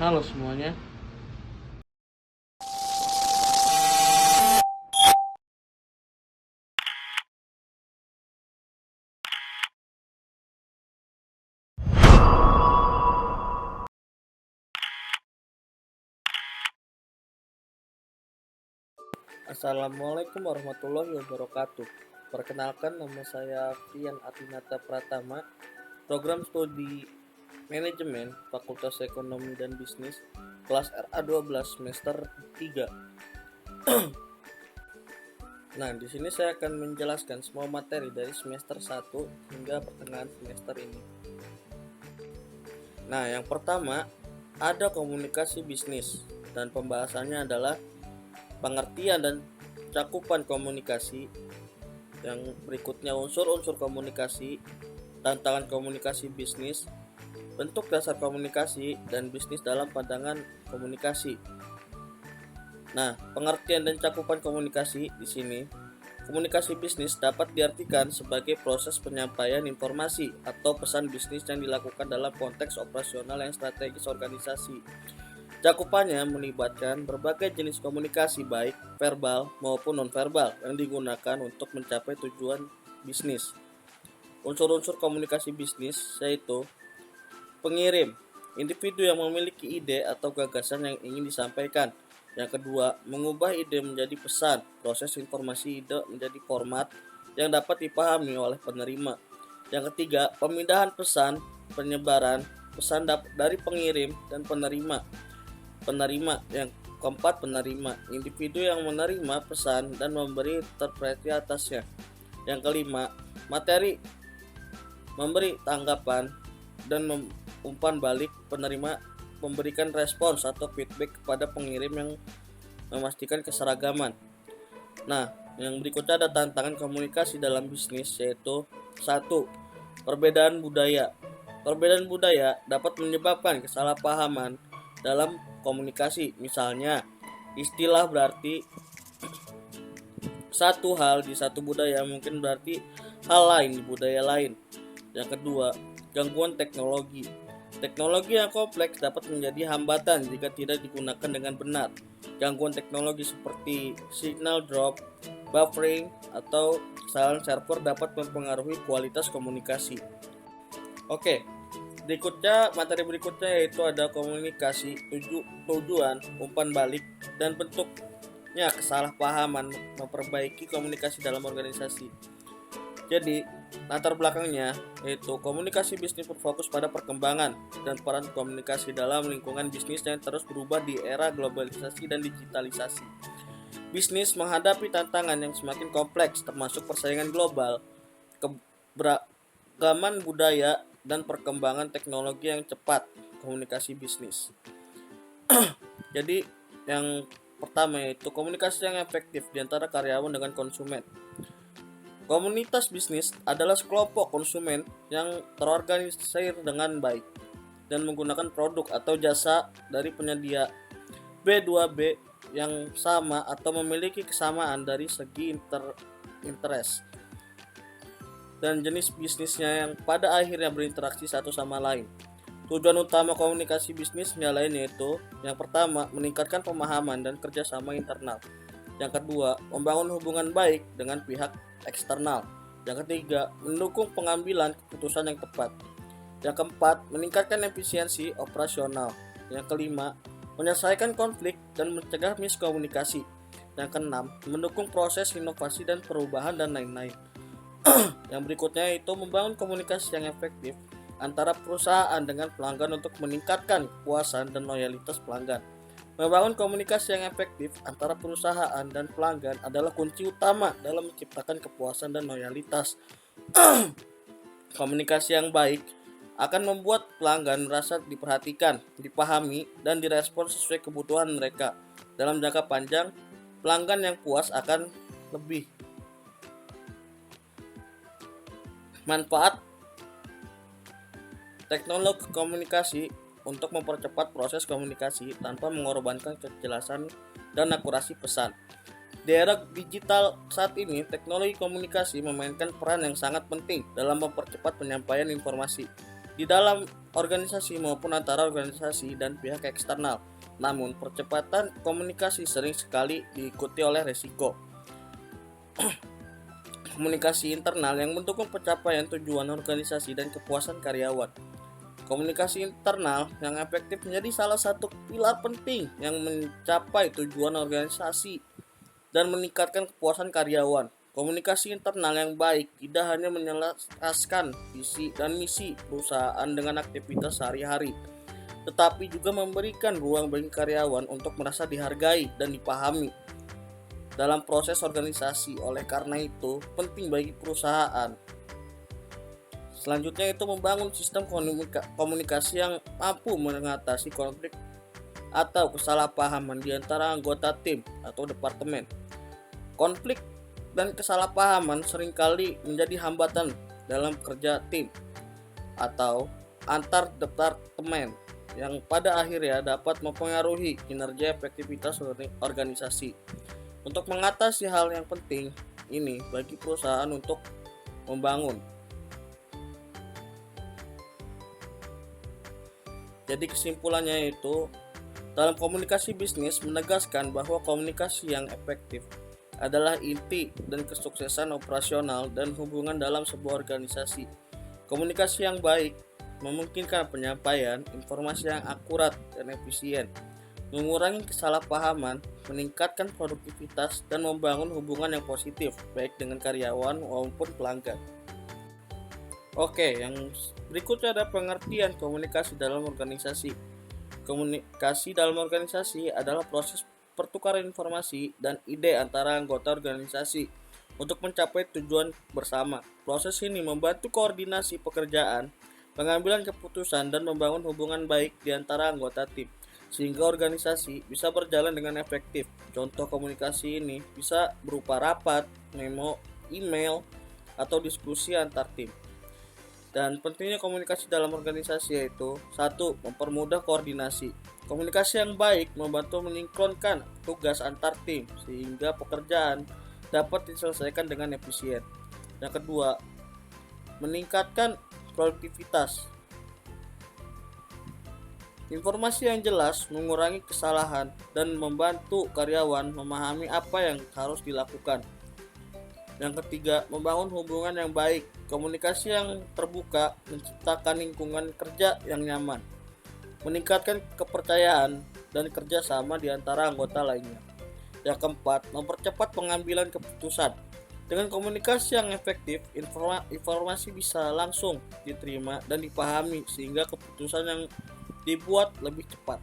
Halo semuanya. Assalamualaikum warahmatullahi wabarakatuh. Perkenalkan, nama saya Fian Atinata Pratama, program studi Manajemen Fakultas Ekonomi dan Bisnis, kelas RA12 semester 3. Nah, di sini saya akan menjelaskan semua materi dari semester 1 hingga pertengahan semester ini. Nah, yang pertama ada komunikasi bisnis, dan pembahasannya adalah pengertian dan cakupan komunikasi. Yang berikutnya unsur-unsur komunikasi, tantangan komunikasi bisnis, bentuk dasar komunikasi, dan bisnis dalam pandangan komunikasi. Nah, pengertian dan cakupan komunikasi di sini. Komunikasi bisnis dapat diartikan sebagai proses penyampaian informasi atau pesan bisnis yang dilakukan dalam konteks operasional yang strategis organisasi. Cakupannya melibatkan berbagai jenis komunikasi baik verbal maupun nonverbal yang digunakan untuk mencapai tujuan bisnis. Unsur-unsur komunikasi bisnis yaitu pengirim, individu yang memiliki ide atau gagasan yang ingin disampaikan. Yang kedua, mengubah ide menjadi pesan, proses informasi ide menjadi format yang dapat dipahami oleh penerima. Yang ketiga, pemindahan pesan, penyebaran pesan dari pengirim dan penerima. Yang keempat, penerima, individu yang menerima pesan dan memberi interpretasi atasnya. Yang kelima, materi, memberi tanggapan dan umpan balik. Penerima memberikan respons atau feedback kepada pengirim yang memastikan keseragaman. Nah, yang berikutnya ada tantangan komunikasi dalam bisnis, yaitu 1. Perbedaan budaya. Perbedaan budaya dapat menyebabkan kesalahpahaman dalam komunikasi. Misalnya, istilah berarti satu hal di satu budaya mungkin berarti hal lain di budaya lain. Yang kedua, gangguan teknologi. Teknologi yang kompleks dapat menjadi hambatan jika tidak digunakan dengan benar. Gangguan teknologi seperti signal drop, buffering, atau kesalahan server dapat mempengaruhi kualitas komunikasi. Oke, materi berikutnya yaitu ada komunikasi, tujuan, umpan balik, dan bentuknya kesalahpahaman, memperbaiki komunikasi dalam organisasi. Jadi, latar belakangnya yaitu komunikasi bisnis berfokus pada perkembangan dan peran komunikasi dalam lingkungan bisnis yang terus berubah di era globalisasi dan digitalisasi. Bisnis menghadapi tantangan yang semakin kompleks, termasuk persaingan global, keberagaman budaya, dan perkembangan teknologi yang cepat. Komunikasi bisnis. Jadi, yang pertama yaitu komunikasi yang efektif di antara karyawan dengan konsumen. Komunitas bisnis adalah sekelompok konsumen yang terorganisir dengan baik dan menggunakan produk atau jasa dari penyedia B2B yang sama atau memiliki kesamaan dari segi interest dan jenis bisnisnya yang pada akhirnya berinteraksi satu sama lain. Tujuan utama komunikasi bisnisnya lain yaitu yang pertama, meningkatkan pemahaman dan kerjasama internal. Yang kedua, membangun hubungan baik dengan pihak eksternal. Yang ketiga, mendukung pengambilan keputusan yang tepat. Yang keempat, meningkatkan efisiensi operasional. Yang kelima, menyelesaikan konflik dan mencegah miskomunikasi. Yang keenam, mendukung proses inovasi dan perubahan dan lain-lain. Yang berikutnya itu membangun komunikasi yang efektif antara perusahaan dengan pelanggan untuk meningkatkan kepuasan dan loyalitas pelanggan. Membangun komunikasi yang efektif antara perusahaan dan pelanggan adalah kunci utama dalam menciptakan kepuasan dan loyalitas. Komunikasi yang baik akan membuat pelanggan merasa diperhatikan, dipahami, dan direspons sesuai kebutuhan mereka. Dalam jangka panjang, pelanggan yang puas akan lebih manfaat teknologi komunikasi untuk mempercepat proses komunikasi tanpa mengorbankan kejelasan dan akurasi pesan. Di era digital saat ini, teknologi komunikasi memainkan peran yang sangat penting dalam mempercepat penyampaian informasi. di dalam organisasi maupun antara organisasi dan pihak eksternal. Namun, percepatan komunikasi sering sekali diikuti oleh resiko. Komunikasi internal yang mendukung pencapaian tujuan organisasi dan kepuasan karyawan. Komunikasi internal yang efektif menjadi salah satu pilar penting yang mencapai tujuan organisasi dan meningkatkan kepuasan karyawan. Komunikasi internal yang baik tidak hanya menjelaskan visi dan misi perusahaan dengan aktivitas sehari-hari, tetapi juga memberikan ruang bagi karyawan untuk merasa dihargai dan dipahami dalam proses organisasi. Oleh karena itu, penting bagi perusahaan. Selanjutnya itu membangun sistem komunikasi yang mampu mengatasi konflik atau kesalahpahaman di antara anggota tim atau departemen. Konflik dan kesalahpahaman seringkali menjadi hambatan dalam kerja tim atau antar departemen yang pada akhirnya dapat mempengaruhi kinerja efektivitas organisasi. Untuk mengatasi hal yang penting ini bagi perusahaan untuk membangun. Jadi kesimpulannya itu, dalam komunikasi bisnis menegaskan bahwa komunikasi yang efektif adalah inti dan kesuksesan operasional dan hubungan dalam sebuah organisasi. Komunikasi yang baik memungkinkan penyampaian informasi yang akurat dan efisien, mengurangi kesalahpahaman, meningkatkan produktivitas, dan membangun hubungan yang positif baik dengan karyawan maupun pelanggan. Oke, yang berikutnya ada pengertian komunikasi dalam organisasi. Komunikasi dalam organisasi adalah proses pertukaran informasi dan ide antara anggota organisasi untuk mencapai tujuan bersama. Proses ini membantu koordinasi pekerjaan, pengambilan keputusan, dan membangun hubungan baik di antara anggota tim, sehingga organisasi bisa berjalan dengan efektif. Contoh komunikasi ini bisa berupa rapat, memo, email, atau diskusi antar tim. Dan pentingnya komunikasi dalam organisasi yaitu 1. Mempermudah koordinasi. Komunikasi yang baik membantu mensinkronkan tugas antar tim sehingga pekerjaan dapat diselesaikan dengan efisien. Yang kedua, meningkatkan produktivitas. Informasi yang jelas mengurangi kesalahan dan membantu karyawan memahami apa yang harus dilakukan. Yang ketiga, membangun hubungan yang baik. Komunikasi yang terbuka menciptakan lingkungan kerja yang nyaman, meningkatkan kepercayaan dan kerjasama di antara anggota lainnya. Yang keempat, mempercepat pengambilan keputusan. Dengan komunikasi yang efektif, informasi bisa langsung diterima dan dipahami sehingga keputusan yang dibuat lebih cepat.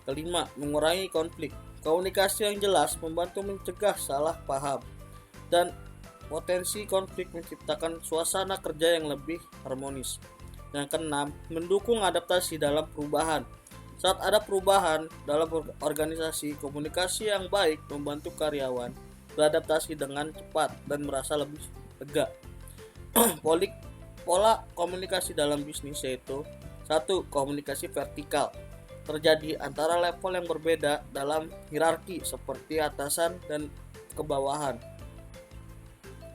Kelima, mengurangi konflik. Komunikasi yang jelas membantu mencegah salah paham dan potensi konflik, menciptakan suasana kerja yang lebih harmonis. Yang keenam, mendukung adaptasi dalam perubahan. Saat ada perubahan dalam organisasi, komunikasi yang baik membantu karyawan beradaptasi dengan cepat dan merasa lebih lega. Pola komunikasi dalam bisnis yaitu 1. Komunikasi vertikal. Terjadi antara level yang berbeda dalam hierarki seperti atasan dan kebawahan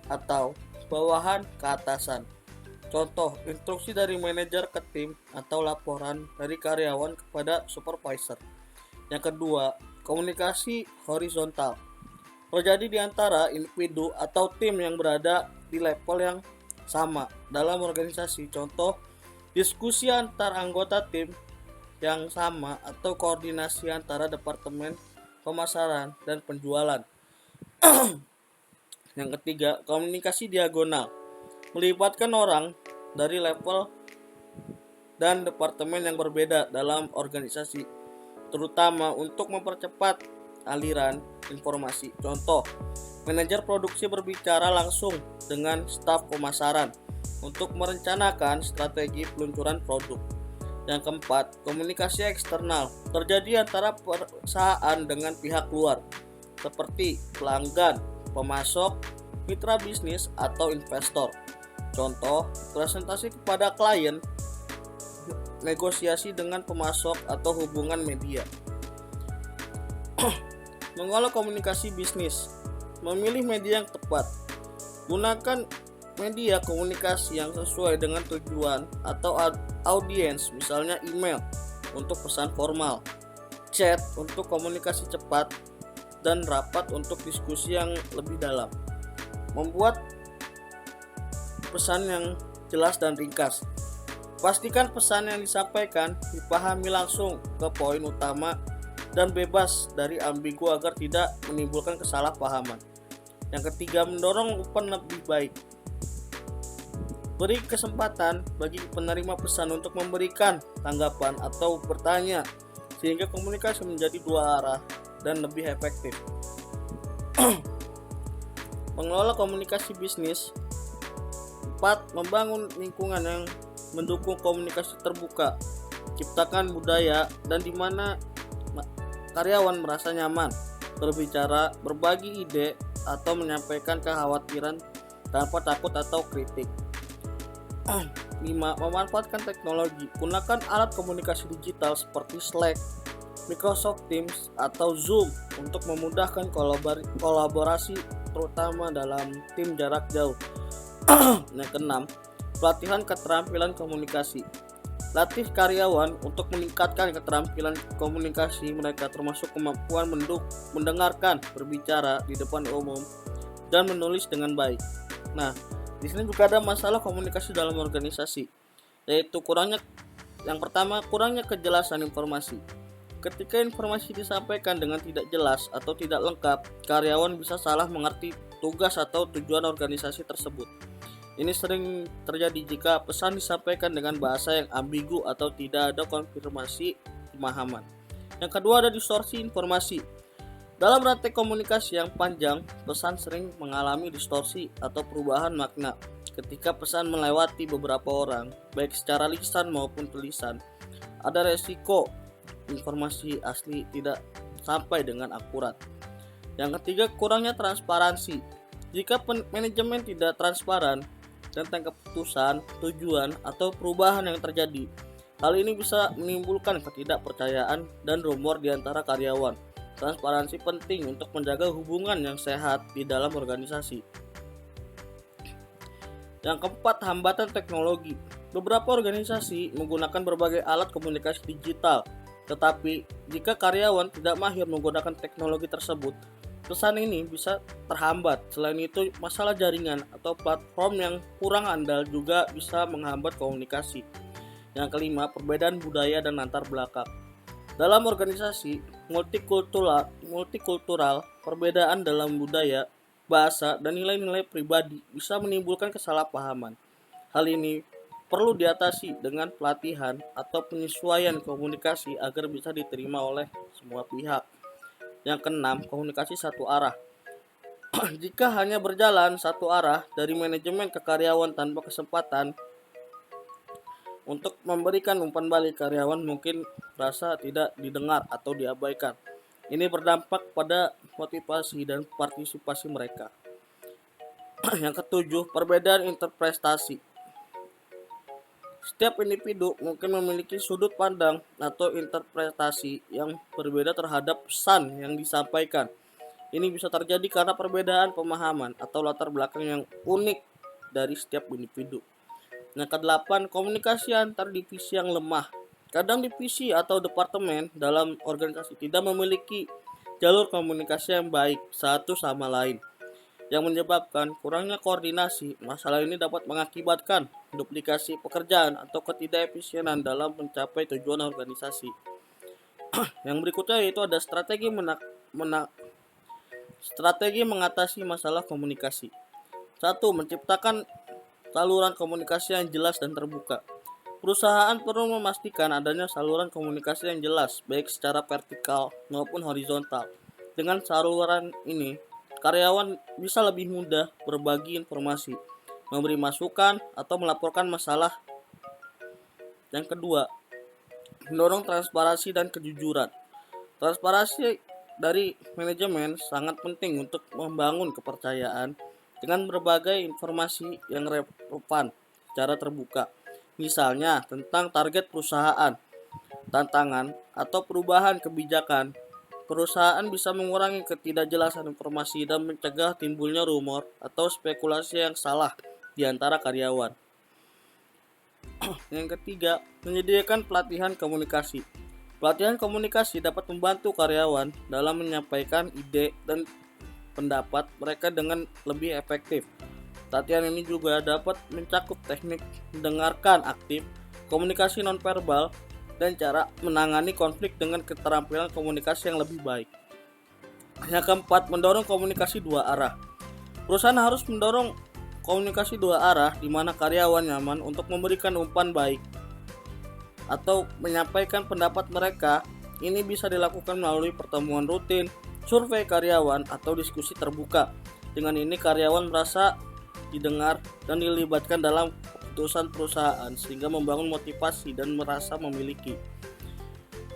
atau bawahan ke atasan. Contoh, instruksi dari manajer ke tim atau laporan dari karyawan kepada supervisor. Yang kedua, komunikasi horizontal. Terjadi di antara individu atau tim yang berada di level yang sama dalam organisasi. Contoh, diskusi antar anggota tim yang sama atau koordinasi antara departemen pemasaran dan penjualan. Yang ketiga, komunikasi diagonal. Melibatkan orang dari level dan departemen yang berbeda dalam organisasi, terutama untuk mempercepat aliran informasi. Contoh, manajer produksi berbicara langsung dengan staf pemasaran untuk merencanakan strategi peluncuran produk. Yang keempat, komunikasi eksternal. Terjadi antara perusahaan dengan pihak luar, seperti pelanggan, pemasok, mitra bisnis, atau investor. Contoh, presentasi kepada klien, negosiasi dengan pemasok, atau hubungan media. Mengolah komunikasi bisnis. Memilih media yang tepat. Gunakan media komunikasi yang sesuai dengan tujuan atau audiens, misalnya email untuk pesan formal, chat untuk komunikasi cepat, dan rapat untuk diskusi yang lebih dalam. Membuat pesan yang jelas dan ringkas. Pastikan pesan yang disampaikan dipahami langsung ke poin utama dan bebas dari ambigu agar tidak menimbulkan kesalahpahaman. Yang ketiga, mendorong umpan lebih baik. Beri kesempatan bagi penerima pesan untuk memberikan tanggapan atau bertanya sehingga komunikasi menjadi dua arah dan lebih efektif. Mengelola komunikasi bisnis. 4. Membangun lingkungan yang mendukung komunikasi terbuka. Ciptakan budaya dan di mana karyawan merasa nyaman berbicara, berbagi ide, atau menyampaikan kekhawatiran tanpa takut atau kritik. 5. Memanfaatkan teknologi. Gunakan alat komunikasi digital seperti Slack, Microsoft Teams, atau Zoom untuk memudahkan kolaborasi terutama dalam tim jarak jauh. Yang ke-6, pelatihan keterampilan komunikasi. Latih karyawan untuk meningkatkan keterampilan komunikasi mereka, termasuk kemampuan mendengarkan, berbicara di depan umum, dan menulis dengan baik. Nah, di sini juga ada masalah komunikasi dalam organisasi, yaitu yang pertama, kurangnya kejelasan informasi. Ketika informasi disampaikan dengan tidak jelas atau tidak lengkap, karyawan bisa salah mengerti tugas atau tujuan organisasi tersebut. Ini sering terjadi jika pesan disampaikan dengan bahasa yang ambigu atau tidak ada konfirmasi pemahaman. Yang kedua, ada distorsi informasi. Dalam rantai komunikasi yang panjang, pesan sering mengalami distorsi atau perubahan makna. Ketika pesan melewati beberapa orang, baik secara lisan maupun tulisan, ada resiko informasi asli tidak sampai dengan akurat. Yang ketiga, kurangnya transparansi. Jika manajemen tidak transparan tentang keputusan, tujuan, atau perubahan yang terjadi, hal ini bisa menimbulkan ketidakpercayaan dan rumor di antara karyawan. Transparansi penting untuk menjaga hubungan yang sehat di dalam organisasi. Yang keempat, hambatan teknologi. Beberapa organisasi menggunakan berbagai alat komunikasi digital, tetapi jika karyawan tidak mahir menggunakan teknologi tersebut, pesan ini bisa terhambat. Selain itu, masalah jaringan atau platform yang kurang andal juga bisa menghambat komunikasi. Yang kelima, perbedaan budaya dan latar belakang. Dalam organisasi multikultural, perbedaan dalam budaya, bahasa, dan nilai-nilai pribadi bisa menimbulkan kesalahpahaman. Hal ini perlu diatasi dengan pelatihan atau penyesuaian komunikasi agar bisa diterima oleh semua pihak. Yang keenam, komunikasi satu arah. Jika hanya berjalan satu arah dari manajemen ke karyawan tanpa kesempatan untuk memberikan umpan balik, karyawan mungkin merasa tidak didengar atau diabaikan. Ini berdampak pada motivasi dan partisipasi mereka. Yang ketujuh, perbedaan interpretasi. Setiap individu mungkin memiliki sudut pandang atau interpretasi yang berbeda terhadap pesan yang disampaikan. Ini bisa terjadi karena perbedaan pemahaman atau latar belakang yang unik dari setiap individu. Yang kedelapan, komunikasi antar divisi yang lemah. Kadang divisi atau departemen dalam organisasi tidak memiliki jalur komunikasi yang baik satu sama lain, yang menyebabkan kurangnya koordinasi. Masalah ini dapat mengakibatkan duplikasi pekerjaan atau ketidakefisienan dalam mencapai tujuan organisasi. Yang berikutnya yaitu ada strategi mengatasi masalah komunikasi. 1. Menciptakan saluran komunikasi yang jelas dan terbuka. Perusahaan perlu memastikan adanya saluran komunikasi yang jelas, baik secara vertikal maupun horizontal. Dengan saluran ini, karyawan bisa lebih mudah berbagi informasi, memberi masukan, atau melaporkan masalah. Yang kedua, mendorong transparansi dan kejujuran. Transparansi dari manajemen sangat penting untuk membangun kepercayaan dengan berbagai informasi yang relevan secara terbuka. Misalnya tentang target perusahaan, tantangan, atau perubahan kebijakan. Perusahaan bisa mengurangi ketidakjelasan informasi dan mencegah timbulnya rumor atau spekulasi yang salah di antara karyawan. Yang ketiga, menyediakan pelatihan komunikasi. Pelatihan komunikasi dapat membantu karyawan dalam menyampaikan ide dan pendapat mereka dengan lebih efektif. Pelatihan ini juga dapat mencakup teknik mendengarkan aktif, komunikasi nonverbal, dan cara menangani konflik dengan keterampilan komunikasi yang lebih baik. Yang keempat, mendorong komunikasi dua arah. Perusahaan harus mendorong komunikasi dua arah di mana karyawan nyaman untuk memberikan umpan baik atau menyampaikan pendapat mereka. Ini bisa dilakukan melalui pertemuan rutin, survei karyawan, atau diskusi terbuka. Dengan ini karyawan merasa didengar dan dilibatkan dalam keputusan perusahaan sehingga membangun motivasi dan merasa memiliki.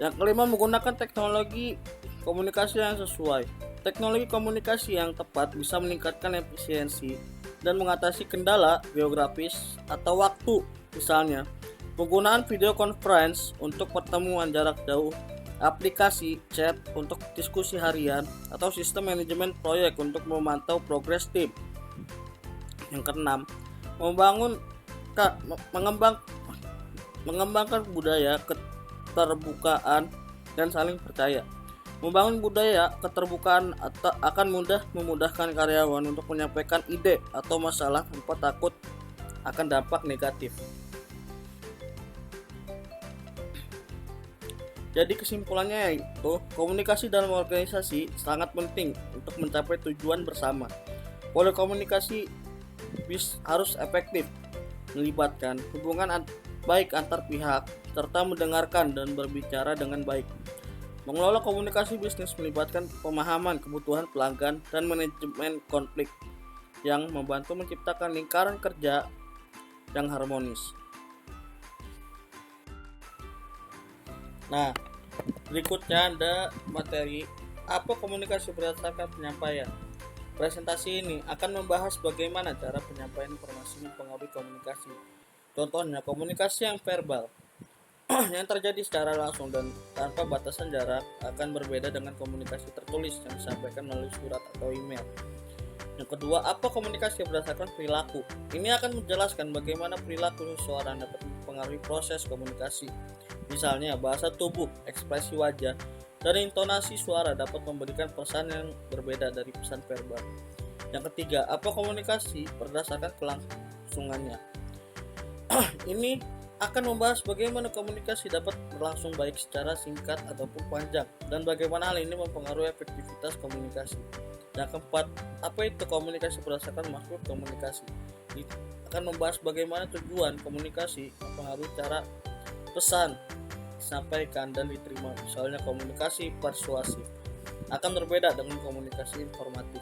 Yang kelima, menggunakan teknologi komunikasi yang sesuai. Teknologi komunikasi yang tepat bisa meningkatkan efisiensi dan mengatasi kendala geografis atau waktu. Misalnya, penggunaan video conference untuk pertemuan jarak jauh, aplikasi chat untuk diskusi harian, atau sistem manajemen proyek untuk memantau progres tim. Yang keenam, mengembangkan budaya keterbukaan dan saling percaya. Membangun budaya keterbukaan akan memudahkan karyawan untuk menyampaikan ide atau masalah tanpa takut akan dampak negatif. Jadi kesimpulannya yaitu komunikasi dalam organisasi sangat penting untuk mencapai tujuan bersama. Pola komunikasi harus efektif, melibatkan hubungan baik antar pihak, serta mendengarkan dan berbicara dengan baik. Mengelola komunikasi bisnis melibatkan pemahaman kebutuhan pelanggan dan manajemen konflik yang membantu menciptakan lingkaran kerja yang harmonis. Nah, berikutnya ada materi apa komunikasi berdasarkan penyampaian. Presentasi ini akan membahas bagaimana cara penyampaian informasi mempengaruhi komunikasi. Contohnya, komunikasi yang verbal yang terjadi secara langsung dan tanpa batasan jarak akan berbeda dengan komunikasi tertulis yang disampaikan melalui surat atau email. Yang kedua, apa komunikasi berdasarkan perilaku? Ini akan menjelaskan bagaimana perilaku seseorang dapat mempengaruhi proses komunikasi. Misalnya, bahasa tubuh, ekspresi wajah, dan intonasi suara dapat memberikan pesan yang berbeda dari pesan verbal. Yang ketiga, apa komunikasi berdasarkan kelangsungannya? Ini akan membahas bagaimana komunikasi dapat berlangsung baik secara singkat ataupun panjang, dan bagaimana hal ini mempengaruhi efektivitas komunikasi. Yang keempat, apa itu komunikasi berdasarkan maksud komunikasi? Ini akan membahas bagaimana tujuan komunikasi mempengaruhi cara pesan disampaikan dan diterima. Misalnya, komunikasi persuasif akan berbeda dengan komunikasi informatif.